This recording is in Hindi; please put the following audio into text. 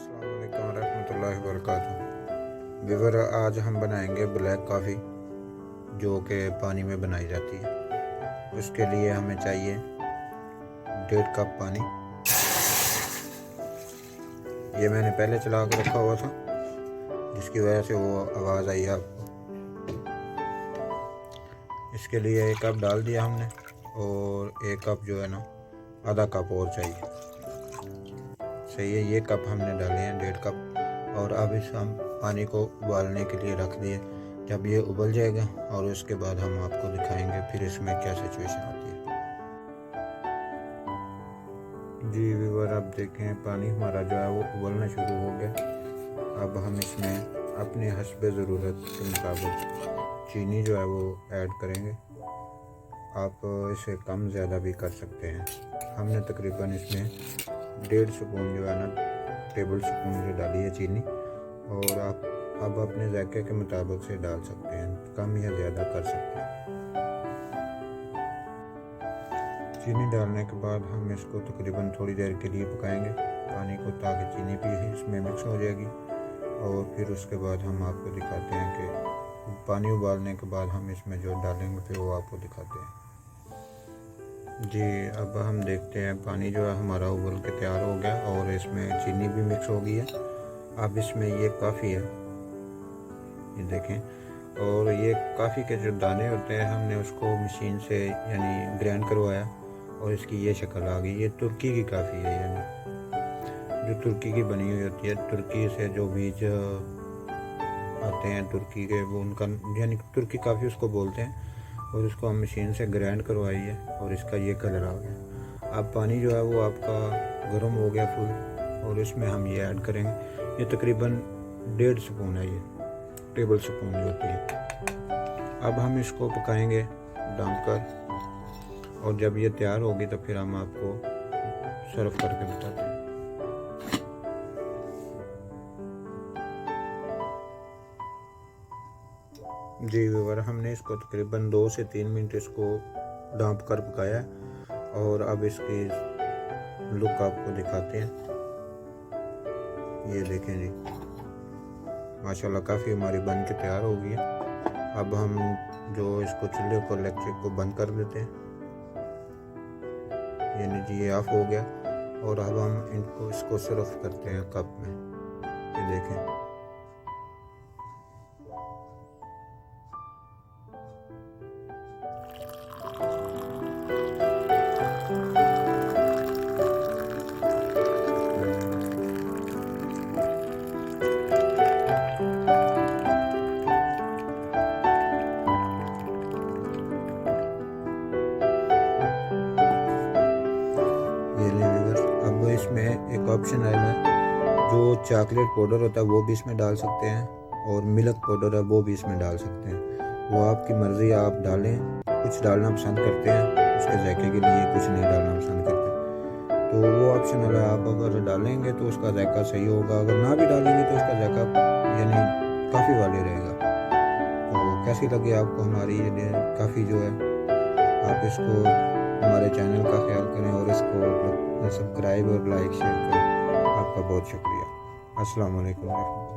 अस्सलाम वालेकुम रहमतुल्लाहि व बरकातुहू। व्यूअर, आज हम बनाएंगे ब्लैक कॉफ़ी जो कि पानी में बनाई जाती है। उसके लिए हमें चाहिए 1.5 कप पानी। ये मैंने पहले चला के रखा हुआ था जिसकी वजह से वो आवाज़ आई आपको। इसके लिए 1 कप डाल दिया हमने और 1 कप जो है ना आधा कप और चाहिए। सही है, ये कप हमने डाले हैं 1.5 कप। और अब इस हम पानी को उबालने के लिए रख दिए। जब ये उबल जाएगा और उसके बाद हम आपको दिखाएंगे फिर इसमें क्या सिचुएशन आती है। जी व्यूअर, अब देखें पानी हमारा जो है वो उबलना शुरू हो गया। अब हम इसमें अपने हस्बे ज़रूरत के मुताबिक चीनी जो है वो ऐड करेंगे। आप इसे कम ज़्यादा भी कर सकते हैं। हमने तकरीबन इसमें 1.5 स्पून जो है ना टेबल स्पून जो डाली है चीनी। और आप अब अपने जायके के मुताबिक से डाल सकते हैं, कम या ज़्यादा कर सकते हैं। चीनी डालने के बाद हम इसको तकरीबन थोड़ी देर के लिए पकाएंगे पानी को, ताकि चीनी भी इसमें मिक्स हो जाएगी। और फिर उसके बाद हम आपको दिखाते हैं कि पानी उबालने के बाद हम इसमें जो डालेंगे फिर वो आपको दिखाते हैं। जी, अब हम देखते हैं पानी जो है हमारा उबल के तैयार हो गया और इसमें चीनी भी मिक्स हो गई है। अब इसमें ये काफ़ी है, ये देखें। और ये काफ़ी के जो दाने होते हैं हमने उसको मशीन से यानी ग्राइंड करवाया और इसकी ये शक्ल आ गई। ये तुर्की की काफ़ी है, यानी जो तुर्की की बनी हुई होती है। तुर्की से जो बीज आते हैं तुर्की के, वो उनका यानी तुर्की काफ़ी उसको बोलते हैं। और उसको हम मशीन से ग्राइंड करवाई है और इसका ये कलर आ गया। अब पानी जो है वो आपका गर्म हो गया फुल और इसमें हम ये ऐड करेंगे। ये तकरीबन 1.5 स्पून है, ये टेबल स्पून जो होती है। अब हम इसको पकाएंगे ढक कर और जब ये तैयार होगी तो फिर हम आपको सर्व करके बताते हैं। जी व्यूअर, हमने इसको तकरीबन 2 से 3 मिनट इसको ढाँप कर पकाया और अब इसकी लुक आपको दिखाते हैं। ये देखें जी, माशाल्लाह काफ़ी हमारी बन के तैयार हो गई है। अब हम जो इसको चूल्हे को इलेक्ट्रिक को बंद कर देते हैं। यानी जी ये ऑफ हो गया और अब हम इनको इसको सर्व करते हैं कप में। ये देखें, अब इसमें एक ऑप्शन आया है, जो चॉकलेट पाउडर होता है वो भी इसमें डाल सकते हैं और मिल्क पाउडर है वो भी इसमें डाल सकते हैं। वो आपकी मर्ज़ी, आप डालें। कुछ डालना पसंद करते हैं उसके जायके के लिए, कुछ नहीं डालना पसंद करते, तो वो ऑप्शन है। आप अगर डालेंगे तो उसका जायका सही होगा, अगर ना भी डालेंगे तो उसका जायका यानी काफ़ी वाले रहेगा। तो कैसी लगी आपको हमारी ये काफ़ी जो है, आप इसको हमारे चैनल का ख्याल करें और इसको सब्सक्राइब और लाइक शेयर करें। आपका बहुत शुक्रिया। अस्सलाम वालेकुम।